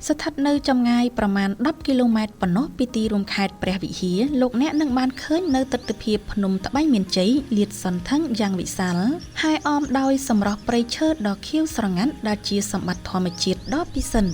ស្ថិតនៅចម្ងាយប្រមាណ10គីឡូម៉ែត្រប៉ុណ្ណោះពីទីរួមខេត្តព្រះវិហារលោកអ្នកនឹងបានឃើញនៅទិដ្ឋភាពភ្នំត្បែងមានជ័យលាតសន្ធឹងយ៉ាងវិសាលហើយអមដោយសម្រស់ព្រៃឈើដ៏ខៀវស្រងាត់ដែលជាសម្បត្តិធម្មជាតិដ៏ពិសិដ្ឋ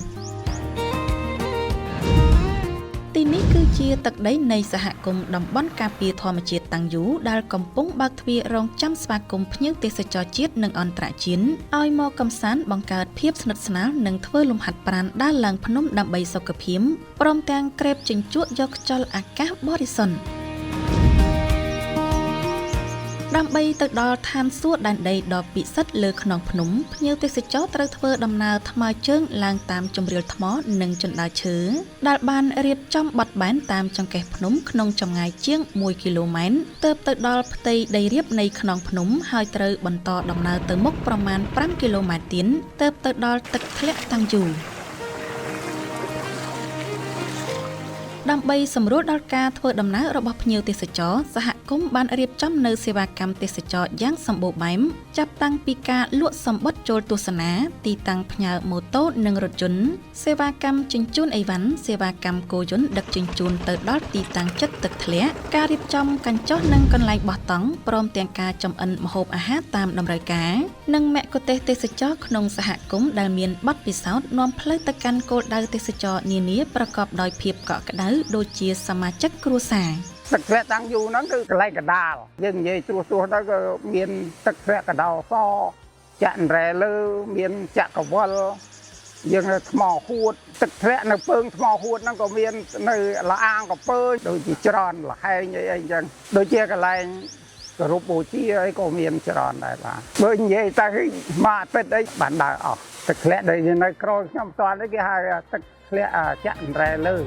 ទីនេះគឺជាទឹកដីនៃសហគមន៍តំបន់ការពារធម្មជាតិតាំងយូដែលកំពុងបើកទ្វាររងចាំស្វាគមន៍ភ្ញៀវទេសចរជាតិនិងអន្តរជាតិឲ្យមកកម្សាន្តបង្កើតភាពស្និទ្ធស្នាលនិងធ្វើលំហាត់ប្រាណដើរឡើងភ្នំដើម្បីសុខភាពព្រមទាំងក្រេបជញ្ជក់យកខ្យល់អាកាសបរិសុទ្ធដើម្បីទៅដល់ឋានសួគ៌ដែនដីដ៏ពិសិដ្ឋលើខ្នងភ្នំភ្ញៀវទេសចរត្រូវធ្វើដំណើរថ្មើរជើងឡើងតាមជម្រាលថ្មនិងជណ្ដើរឈើដែលបានរៀបចំបត់បែនតាមចង្កេះភ្នំក្នុងចម្ងាយជាង1គីឡូម៉ែត្រទើបទៅដល់ផ្ទៃដីរាបនៃខ្នងភ្នំហើយត្រូវបន្តដំណើរទៅមុខប្រមាណ5គីឡូម៉ែត្រទៀតទើបទៅដល់ទឹកធ្លាក់តាំងយូដើម្បីសម្រួលដល់ការធ្វើដំណើររបស់ភ្ញៀវទេសចរសហគមន៍បានរៀបចំនៅសេវាកម្មទេសចរយ៉ាងសម្បូរបែបចាប់តាំងពីការលក់សំបុត្រចូលទស្សនាទីតាំងផ្ញើម៉ូតូនិងរថយន្តសេវាកម្មជញ្ជូនអីវ៉ាន់សេវាកម្មគោយន្តដឹកជញ្ជូនទៅដល់ទីតាំងចិត្តទឹកធ្លាក់ការរៀបចំកញ្ចុះនិងកន្លែងបោះតង់ព្រមទាំងការចម្អិនម្ហូបអាហារតាមតម្រូវការនិងមគ្គុទ្ទេសក៍ទេសចរក្នុងសហគមន៍ដែលមានបទពិសោធន៍នាំផ្លូវទៅកាន់គោលដៅទេសចរនានាប្រកបដោយភាពកក់ក្ដៅដូចជាសមាជិកគ្រួសារទឹកធ្លាក់តាំងយូហ្នឹងគឺកន្លែងកដាលយើងនិយាយត្រួសទៅក៏មានទឹកធ្លាក់កដោសចាក់រ៉ែលើមានចាក់កវលយើងថ្មហួតទឹកធ្លាក់នៅពើងថ្មហួតហ្នឹងក៏មាននៅលអាងកពើដូចជាច្រើនលហែងអីអញ្ចឹងដូចជាកន្លែងគោរពបូជាអីក៏មានច្រើនដែរបាទបើនិយាយទៅមួយអាទិត្យអីបានដើរអស់ទឹកធ្លាក់ដែលនៅក្រោយខ្ញុំផ្ទាល់នេះគេហៅទឹកធ្លាក់ចាក់រ៉ែលើ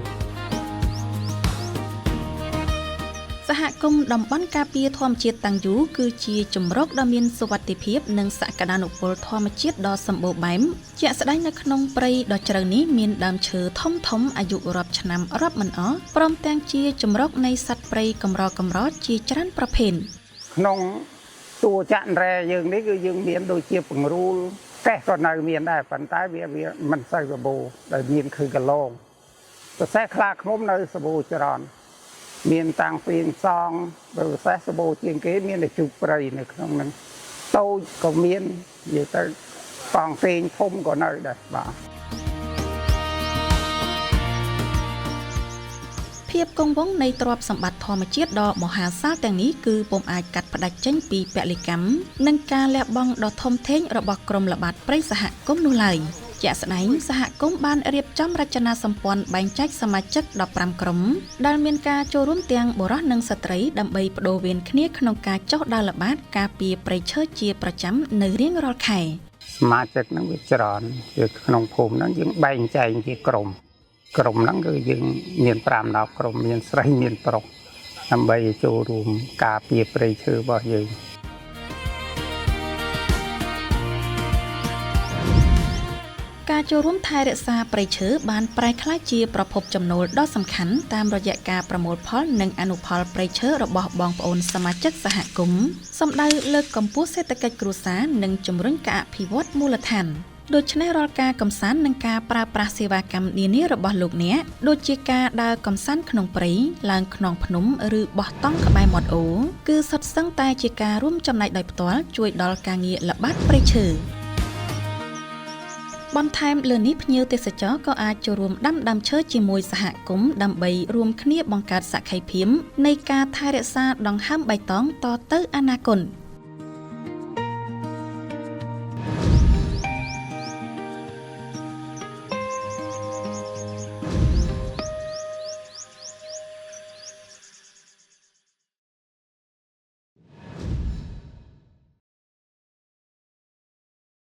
សហគមន៍តំបន់ការពារធម្មជាតិតាំងយូគឺជាជម្រកដ៏មានសុវត្ថិភាពនិងសក្តានុពលធម្មជាតិដ៏សម្បូរបែបជាក់ស្ដែងនៅក្នុងព្រៃដ៏ជ្រៅនេះមានដើមឈើធំអាយុរាប់ឆ្នាំរាប់មិនអស់ព្រមទាំងជាជម្រកនៃសត្វព្រៃកម្រជាច្រើនប្រភេទក្នុងតួចាក់រ៉ែយើងនេះគឺយើងមានដូចជាពង្រូលកេះក៏នៅមានដែរប៉ុន្តែវាមិនសូវសម្បូរដែលមានគឺកឡងប្រសេះខ្លាឃ្មុំនៅសម្បូរច្រើនមានតាំងពីសងបើពិសេសសម្បូរជាងគេមានតែជុកព្រៃនៅក្នុងហ្នឹងតូចក៏មាននិយាយទៅកងពេងធំក៏នៅដែរបាទភាពគង់វង្សនៃទ្រព្យសម្បត្តិធម្មជាតិដ៏មហាសាលទាំងនេះគឺពុំអាចកាត់ផ្តាច់ចេញពីពលិកម្មនិងការលះបង់ដ៏ធំធេងរបស់ក្រុមល្បាតព្រៃសហគមន៍នោះឡើយជាក់ស្ដែងសហគមន៍បានរៀបចំរចនាសម្ព័ន្ធបែងចែកសមាជិក15ក្រុមដែលមានការចូលរួមទាំងបុរសនិងស្ត្រីដើម្បីបដូរវេនគ្នាក្នុងការចុះដើរល្បាតការពារព្រៃឈើជាប្រចាំនៅរៀងរាល់ខែសមាជិកហ្នឹងវាច្រើនគឺក្នុងភូមិហ្នឹងយើងបែងចែកជាក្រុមហ្នឹងគឺយើងមាន5-10ក្រុមមានស្រីមានប្រុសដើម្បីចូលរួមការពារព្រៃឈើរបស់យើងការចូលរួមថែរក្សាព្រៃឈើបានប្រែក្លាយជាប្រភពចំណូលដ៏សំខាន់តាមរយៈការប្រមូលផលនិងអនុផលព្រៃឈើរបស់បងប្អូនសមាជិកសហគមន៍សម្ដៅលើកកម្ពស់សេដ្ឋកិច្ចគ្រួសារនិងជំរុញការអភិវឌ្ឍមូលដ្ឋានដូច្នេះរាល់ការកំសាន្តនិងការប្រើប្រាស់សេវាកម្មនានារបស់លោកអ្នកដូចជាការដើរកំសាន្តក្នុងព្រៃឡើងខ្នងភ្នំឬបោះតង់ក្បែរមាត់អូរគឺសុទ្ធសឹងតែជាការរួមចំណែកដោយផ្ទាល់ជួយដល់ការងារល្បាតព្រៃឈើបន្ថែមលើនេះភ្ញៀវទេសចរក៏អាចចូលរួមដាំដើមឈើជាមួយសហគមន៍ដើម្បីរួមគ្នាបង្កើតសក្ខីភាពនៃការថែរក្សាដង្ហើមបៃតងតទៅអនាគត